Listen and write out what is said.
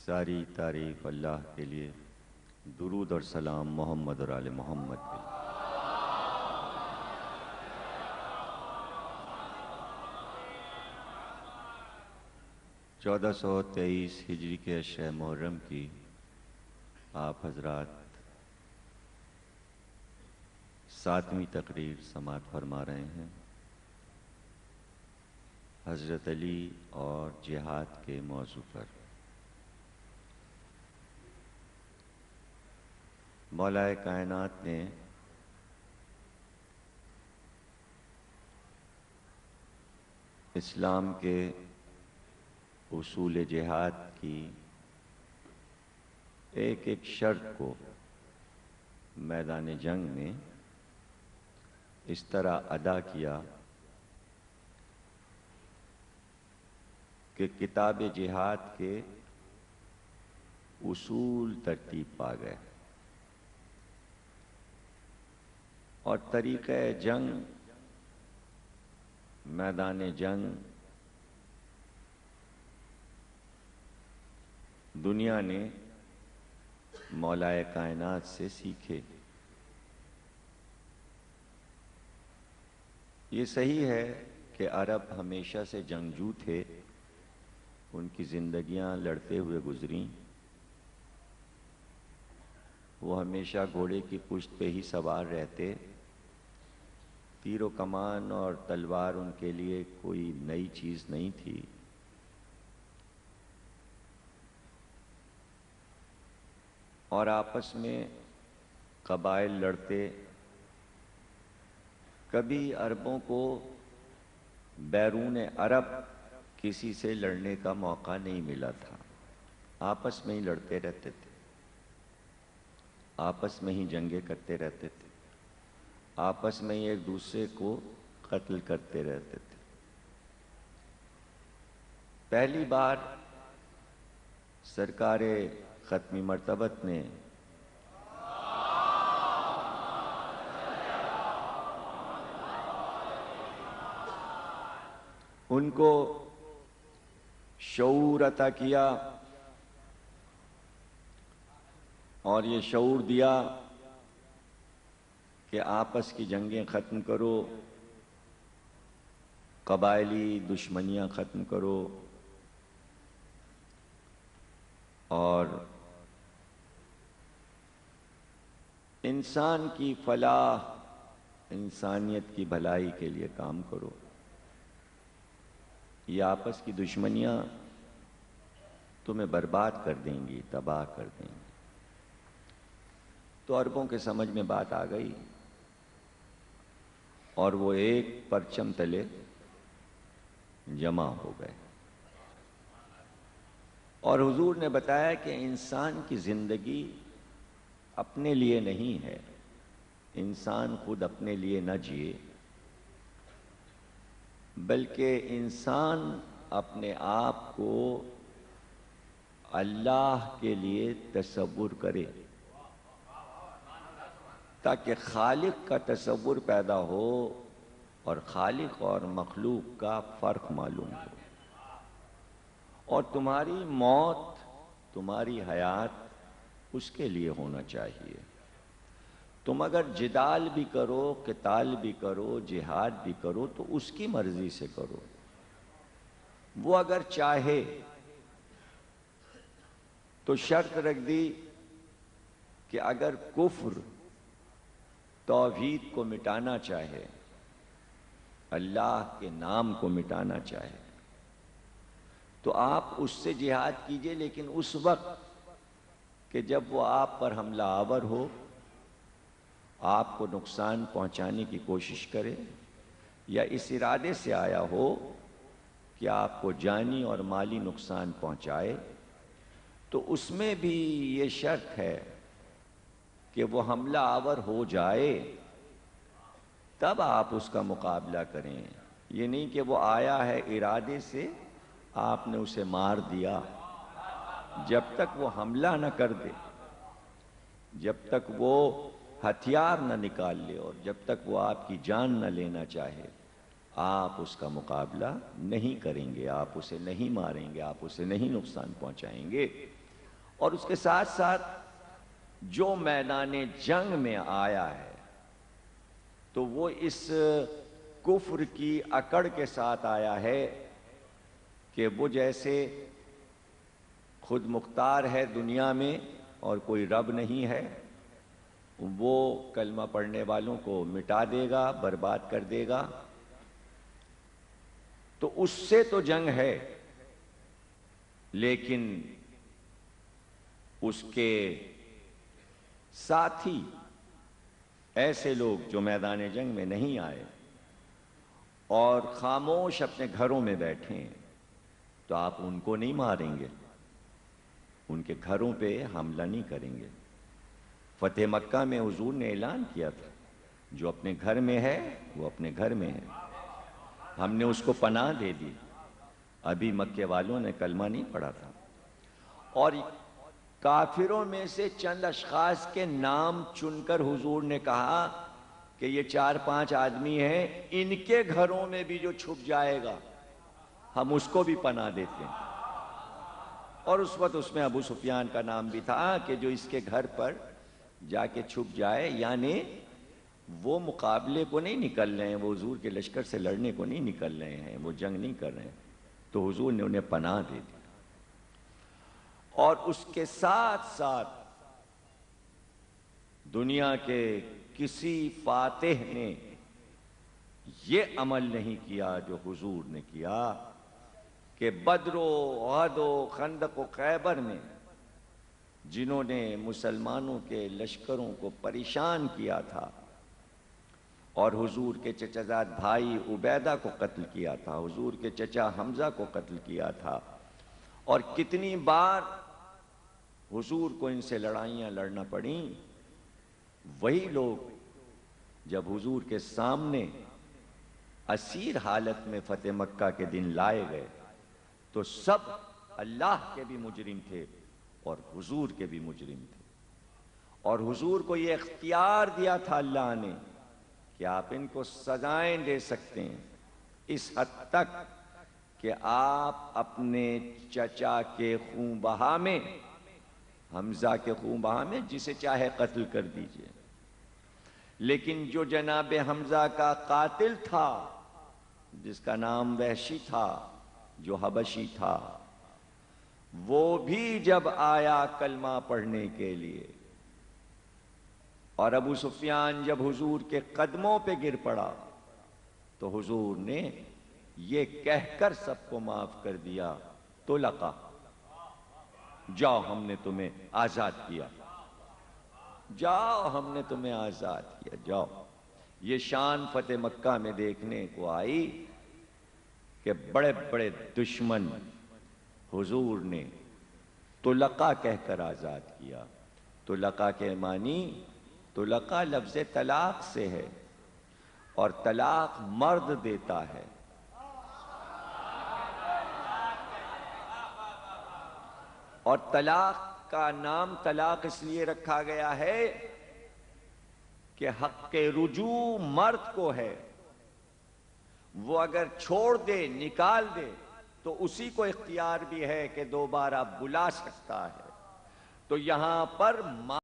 ساری تعریف اللہ کے لیے، درود اور سلام محمد اور آل محمد کے لیے۔ 1423 ہجری کے شہ محرم کی آپ حضرات 7ویں تقریر سماعت فرما رہے ہیں۔ حضرت علی اور جہاد کے موضوع پر مولا کائنات نے اسلام کے اصول جہاد کی ایک ایک شرط کو میدان جنگ میں اس طرح ادا کیا کہ کتاب جہاد کے اصول ترتیب پا گئے اور طریقہ جنگ، میدان جنگ دنیا نے مولا کائنات سے سیکھے۔ یہ صحیح ہے کہ عرب ہمیشہ سے جنگجو تھے، ان کی زندگیاں لڑتے ہوئے گزریں، وہ ہمیشہ گھوڑے کی پشت پہ ہی سوار رہتے، تیر و کمان اور تلوار ان کے لیے کوئی نئی چیز نہیں تھی۔ اور آپس میں قبائل لڑتے، کبھی عربوں کو بیرون عرب کسی سے لڑنے کا موقع نہیں ملا تھا، آپس میں ہی لڑتے رہتے تھے، آپس میں ہی جنگیں کرتے رہتے تھے، آپس میں ہی ایک دوسرے کو قتل کرتے رہتے تھے۔ پہلی بار سرکار ختمی مرتبت نے ان کو شعور عطا کیا اور یہ شعور دیا کہ آپس کی جنگیں ختم کرو، قبائلی دشمنیاں ختم کرو اور انسان کی فلاح، انسانیت کی بھلائی کے لیے کام کرو۔ یہ آپس کی دشمنیاں تمہیں برباد کر دیں گی، تباہ کر دیں گی۔ تو عربوں کے سمجھ میں بات آ گئی اور وہ ایک پرچم تلے جمع ہو گئے۔ اور حضور نے بتایا کہ انسان کی زندگی اپنے لیے نہیں ہے، انسان خود اپنے لیے نہ جیے، بلکہ انسان اپنے آپ کو اللہ کے لیے تصور کرے تاکہ خالق کا تصور پیدا ہو اور خالق اور مخلوق کا فرق معلوم ہو، اور تمہاری موت، تمہاری حیات اس کے لیے ہونا چاہیے۔ تم اگر جدال بھی کرو، قتال بھی کرو، جہاد بھی کرو تو اس کی مرضی سے کرو۔ وہ اگر چاہے تو شرط رکھ دی کہ اگر کفر توحید کو مٹانا چاہے، اللہ کے نام کو مٹانا چاہے تو آپ اس سے جہاد کیجئے، لیکن اس وقت کہ جب وہ آپ پر حملہ آور ہو، آپ کو نقصان پہنچانے کی کوشش کرے، یا اس ارادے سے آیا ہو کہ آپ کو جانی اور مالی نقصان پہنچائے، تو اس میں بھی یہ شرط ہے کہ وہ حملہ آور ہو جائے تب آپ اس کا مقابلہ کریں۔ یہ نہیں کہ وہ آیا ہے ارادے سے، آپ نے اسے مار دیا، جب تک وہ حملہ نہ کر دے، جب تک وہ ہتھیار نہ نکال لے اور جب تک وہ آپ کی جان نہ لینا چاہے، آپ اس کا مقابلہ نہیں کریں گے، آپ اسے نہیں ماریں گے، آپ اسے نہیں نقصان پہنچائیں گے۔ اور اس کے ساتھ ساتھ جو میدان جنگ میں آیا ہے تو وہ اس کفر کی اکڑ کے ساتھ آیا ہے کہ وہ جیسے خود مختار ہے دنیا میں اور کوئی رب نہیں ہے، وہ کلمہ پڑھنے والوں کو مٹا دے گا، برباد کر دے گا۔ تو اس سے تو جنگ ہے، لیکن اس کے ساتھی ایسے لوگ جو میدان جنگ میں نہیں آئے اور خاموش اپنے گھروں میں بیٹھے ہیں، تو آپ ان کو نہیں ماریں گے، ان کے گھروں پہ حملہ نہیں کریں گے۔ فتح مکہ میں حضور نے اعلان کیا تھا، جو اپنے گھر میں ہے وہ اپنے گھر میں ہے، ہم نے اس کو پناہ دے دی۔ ابھی مکے والوں نے کلمہ نہیں پڑھا تھا، اور کافروں میں سے چند اشخاص کے نام چن کر حضور نے کہا کہ یہ 4-5 آدمی ہیں، ان کے گھروں میں بھی جو چھپ جائے گا ہم اس کو بھی پناہ دیتے ہیں۔ اور اس وقت اس میں ابو سفیان کا نام بھی تھا کہ جو اس کے گھر پر جا کے چھپ جائے، یعنی وہ مقابلے کو نہیں نکل رہے ہیں، وہ حضور کے لشکر سے لڑنے کو نہیں نکل رہے ہیں، وہ جنگ نہیں کر رہے ہیں، تو حضور نے انہیں پناہ دے دی۔ اور اس کے ساتھ ساتھ دنیا کے کسی فاتح نے یہ عمل نہیں کیا جو حضور نے کیا کہ بدر و احد و خندق و خیبر میں جنہوں نے مسلمانوں کے لشکروں کو پریشان کیا تھا اور حضور کے چچا زاد بھائی عبیدہ کو قتل کیا تھا، حضور کے چچا حمزہ کو قتل کیا تھا، اور کتنی بار حضور کو ان سے لڑائیاں لڑنا پڑیں، وہی لوگ جب حضور کے سامنے اسیر حالت میں فتح مکہ کے دن لائے گئے تو سب اللہ کے بھی مجرم تھے اور حضور کے بھی مجرم تھے، اور حضور کو یہ اختیار دیا تھا اللہ نے کہ آپ ان کو سزائیں دے سکتے ہیں، اس حد تک کہ آپ اپنے چچا کے خون بہا میں، حمزہ کے خون بہا میں جسے چاہے قتل کر دیجئے، لیکن جو جناب حمزہ کا قاتل تھا جس کا نام وحشی تھا، جو حبشی تھا، وہ بھی جب آیا کلمہ پڑھنے کے لیے اور ابو سفیان جب حضور کے قدموں پہ گر پڑا تو حضور نے یہ کہہ کر سب کو معاف کر دیا، تو لقا، جاؤ ہم نے تمہیں آزاد کیا، جاؤ ہم نے تمہیں آزاد کیا، جاؤ۔ یہ شان فتح مکہ میں دیکھنے کو آئی کہ بڑے بڑے دشمن حضور نے طلقہ کہہ کر آزاد کیا۔ طلقہ کے معنی، طلقہ لفظ طلاق سے ہے، اور طلاق مرد دیتا ہے، اور طلاق کا نام طلاق اس لیے رکھا گیا ہے کہ حق رجوع مرد کو ہے، وہ اگر چھوڑ دے، نکال دے تو اسی کو اختیار بھی ہے کہ دوبارہ بلا سکتا ہے۔ تو یہاں پر